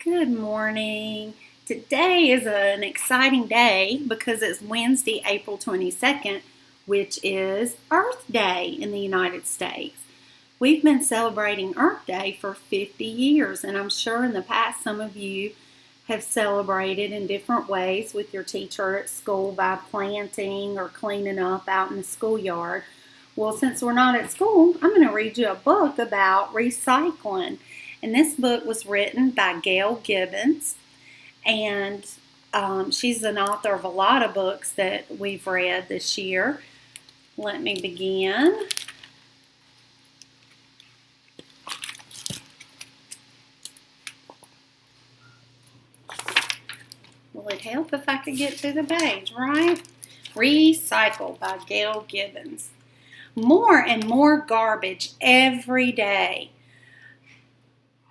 Good morning. Today is an exciting day because it's Wednesday, April 22nd, which is Earth Day in the United States. We've been celebrating Earth Day for 50 years, and I'm sure in the past some of you have celebrated in different ways with your teacher at school by planting or cleaning up out in the schoolyard. Well, since we're not at school, I'm going to read you a book about recycling. And this book was written by Gail Gibbons, and she's an author of a lot of books that we've read this year. Let me begin. Will it help if I could get to the page, right? Recycle by Gail Gibbons. More and more garbage every day.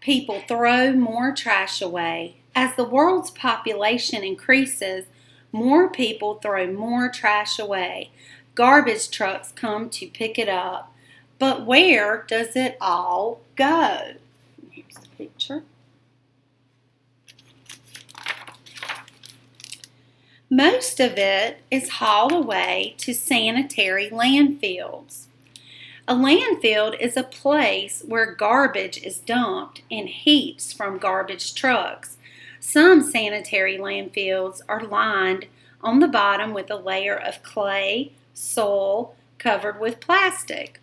People throw more trash away. As the world's population increases, more people throw more trash away. Garbage trucks come to pick it up. But where does it all go? Here's the picture. Most of it is hauled away to sanitary landfills. A landfill is a place where garbage is dumped in heaps from garbage trucks. Some sanitary landfills are lined on the bottom with a layer of clay, soil covered with plastic.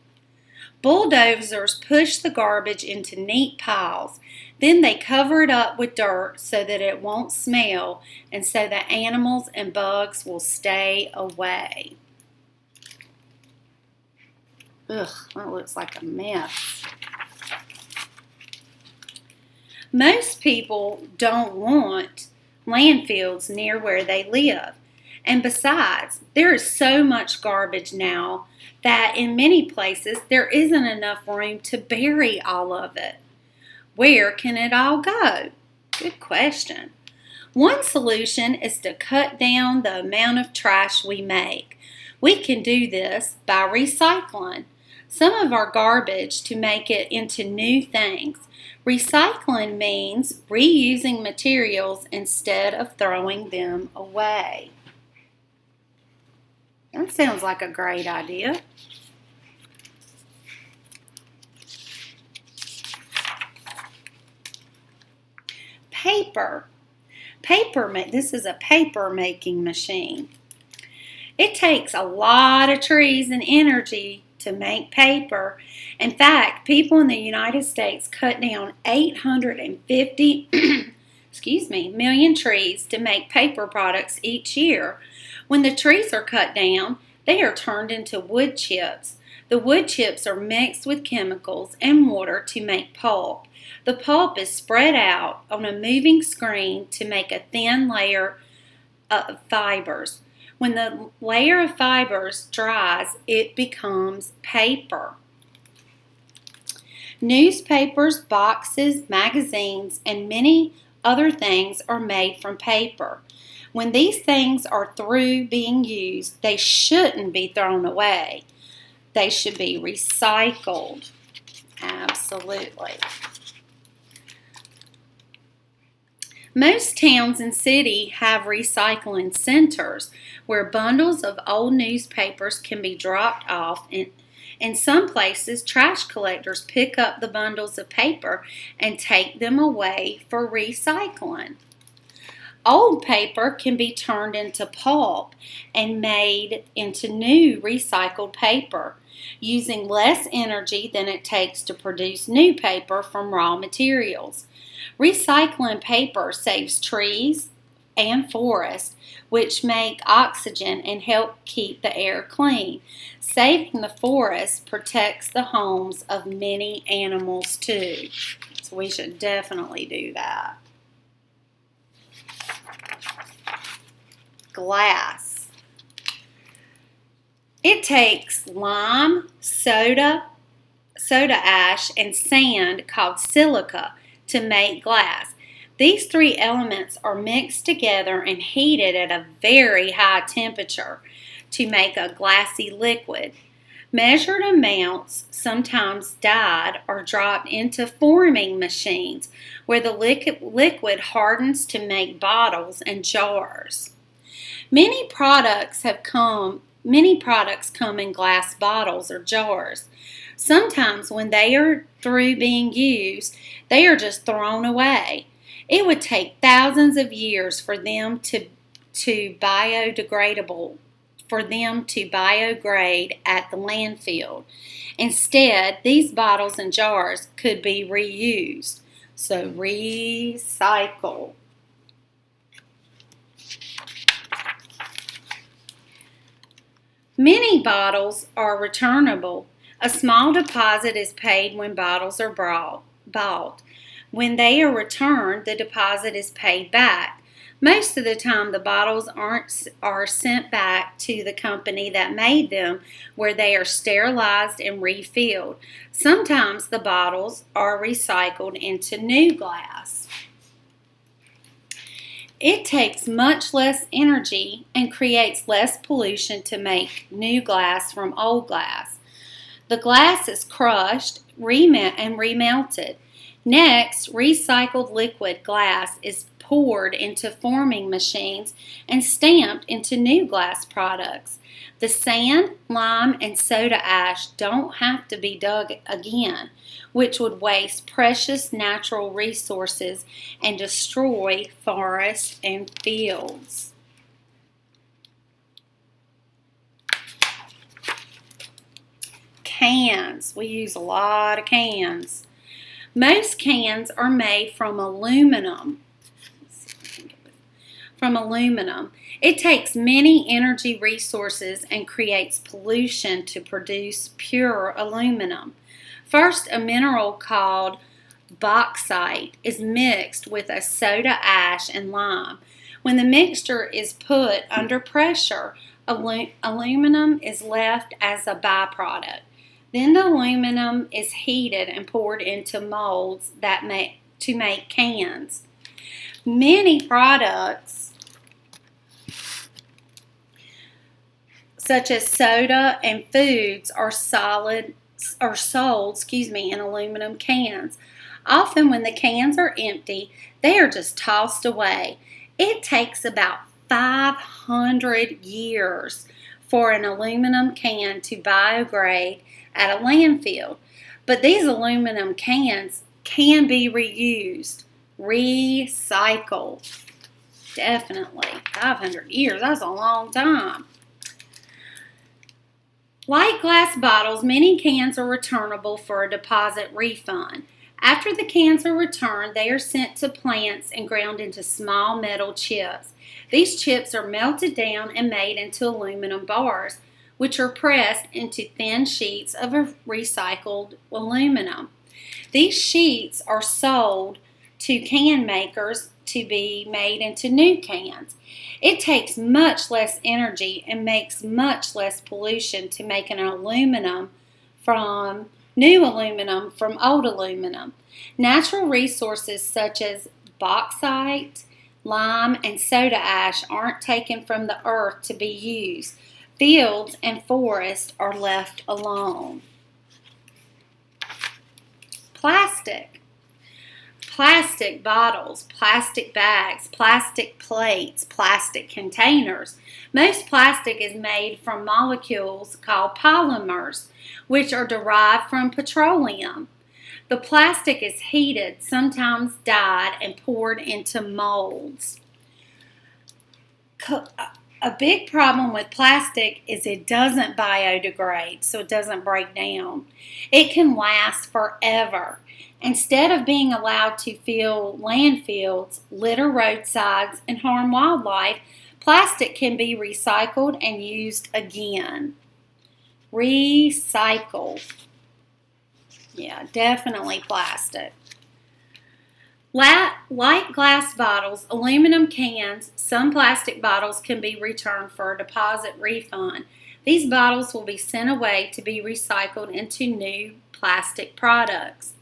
Bulldozers push the garbage into neat piles. Then they cover it up with dirt so that it won't smell and so that animals and bugs will stay away. Ugh, that looks like a mess. Most people don't want landfills near where they live. And besides, there is so much garbage now that in many places there isn't enough room to bury all of it. Where can it all go? Good question. One solution is to cut down the amount of trash we make. We can do this by recycling some of our garbage to make it into new things. Recycling means reusing materials instead of throwing them away. That sounds like a great idea. Paper. This is a paper making machine. It takes a lot of trees and energy to make paper. In fact, people in the United States cut down 850 million trees to make paper products each year. When the trees are cut down, they are turned into wood chips. The wood chips are mixed with chemicals and water to make pulp. The pulp is spread out on a moving screen to make a thin layer of fibers. When the layer of fibers dries, it becomes paper. Newspapers, boxes, magazines, and many other things are made from paper. When these things are through being used, they shouldn't be thrown away. They should be recycled. Absolutely. Most towns and cities have recycling centers where bundles of old newspapers can be dropped off. In some places, trash collectors pick up the bundles of paper and take them away for recycling. Old paper can be turned into pulp and made into new recycled paper, using less energy than it takes to produce new paper from raw materials. Recycling paper saves trees and forests, which make oxygen and help keep the air clean. Saving the forest protects the homes of many animals too. So we should definitely do that. Glass. It takes lime, soda ash, and sand called silica to make glass. These three elements are mixed together and heated at a very high temperature to make a glassy liquid. Measured amounts, sometimes dyed, are dropped into forming machines where the liquid hardens to make bottles and jars. Many products come in glass bottles or jars. Sometimes when they are through being used, they are just thrown away. It would take thousands of years for them to biodegrade at the landfill. Instead, these bottles and jars could be reused. So recycle. Many bottles are returnable. A small deposit is paid when bottles are bought. When they are returned, the deposit is paid back. Most of the time, the bottles are sent back to the company that made them, where they are sterilized and refilled. Sometimes the bottles are recycled into new glass. It takes much less energy and creates less pollution to make new glass from old glass. The glass is crushed and remelted. Next, recycled liquid glass is poured into forming machines and stamped into new glass products. The sand, lime, and soda ash don't have to be dug again, which would waste precious natural resources and destroy forests and fields. Cans. We use a lot of cans. Most cans are made from aluminum. It takes many energy resources and creates pollution to produce pure aluminum. First, a mineral called bauxite is mixed with a soda ash and lime. When the mixture is put under pressure, aluminum is left as a byproduct. Then the aluminum is heated and poured into molds to make cans. Many products such as soda and foods are sold in aluminum cans. Often when the cans are empty, they are just tossed away. It takes about 500 years for an aluminum can to biodegrade at a landfill. But these aluminum cans can be reused. Recycle. Definitely. 500 years. That's a long time. Like glass bottles, many cans are returnable for a deposit refund. After the cans are returned, they are sent to plants and ground into small metal chips. These chips are melted down and made into aluminum bars, which are pressed into thin sheets of recycled aluminum. These sheets are sold to can makers to be made into new cans. It takes much less energy and makes much less pollution to make new aluminum from old aluminum. Natural resources such as bauxite, lime, and soda ash aren't taken from the earth to be used. Fields and forests are left alone. Plastic. Plastic bottles, plastic bags, plastic plates, plastic containers. Most plastic is made from molecules called polymers, which are derived from petroleum. The plastic is heated, sometimes dyed, and poured into molds. A big problem with plastic is it doesn't biodegrade, so it doesn't break down. It can last forever. Instead of being allowed to fill landfills, litter roadsides, and harm wildlife, plastic can be recycled and used again. Recycle. Yeah, definitely plastic. Like glass bottles, aluminum cans, some plastic bottles can be returned for a deposit refund. These bottles will be sent away to be recycled into new plastic products.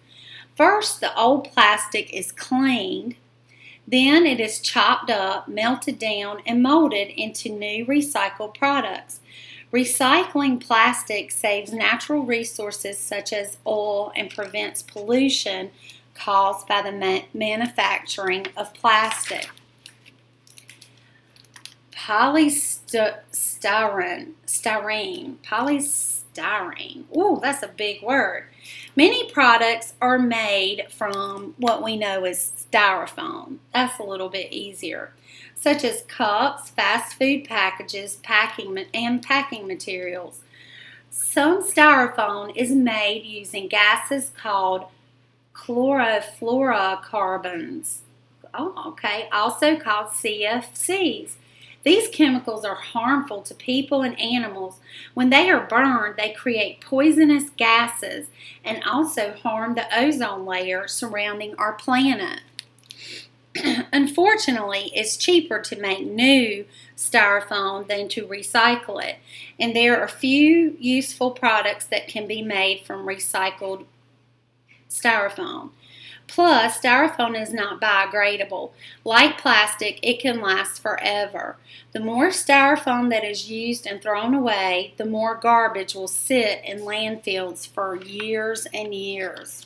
First, the old plastic is cleaned. Then it is chopped up, melted down, and molded into new recycled products. Recycling plastic saves natural resources such as oil and prevents pollution caused by the manufacturing of plastic. Polystyrene. Ooh, that's a big word. Many products are made from what we know as styrofoam. That's a little bit easier, such as cups, fast food packages, packing materials. Some styrofoam is made using gases called chlorofluorocarbons, also called CFCs. These chemicals are harmful to people and animals. When they are burned, they create poisonous gases and also harm the ozone layer surrounding our planet. Unfortunately, it's cheaper to make new styrofoam than to recycle it, and there are few useful products that can be made from recycled styrofoam. Plus, styrofoam is not biodegradable. Like plastic, it can last forever. The more styrofoam that is used and thrown away, the more garbage will sit in landfills for years and years.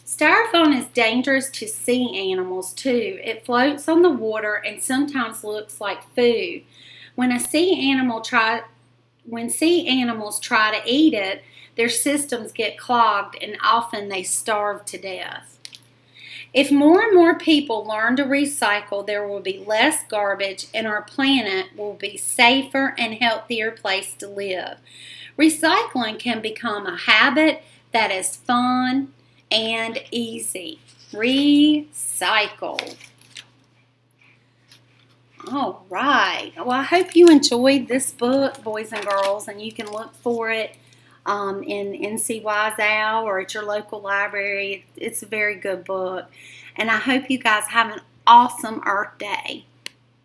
Styrofoam is dangerous to sea animals too. It floats on the water and sometimes looks like food. When sea animals try to eat it, their systems get clogged and often they starve to death. If more and more people learn to recycle, there will be less garbage and our planet will be a safer and healthier place to live. Recycling can become a habit that is fun and easy. Recycle. All right. Well, I hope you enjoyed this book, boys and girls, and you can look for it in NCY's Owl or at your local library. It's a very good book. And I hope you guys have an awesome Earth Day.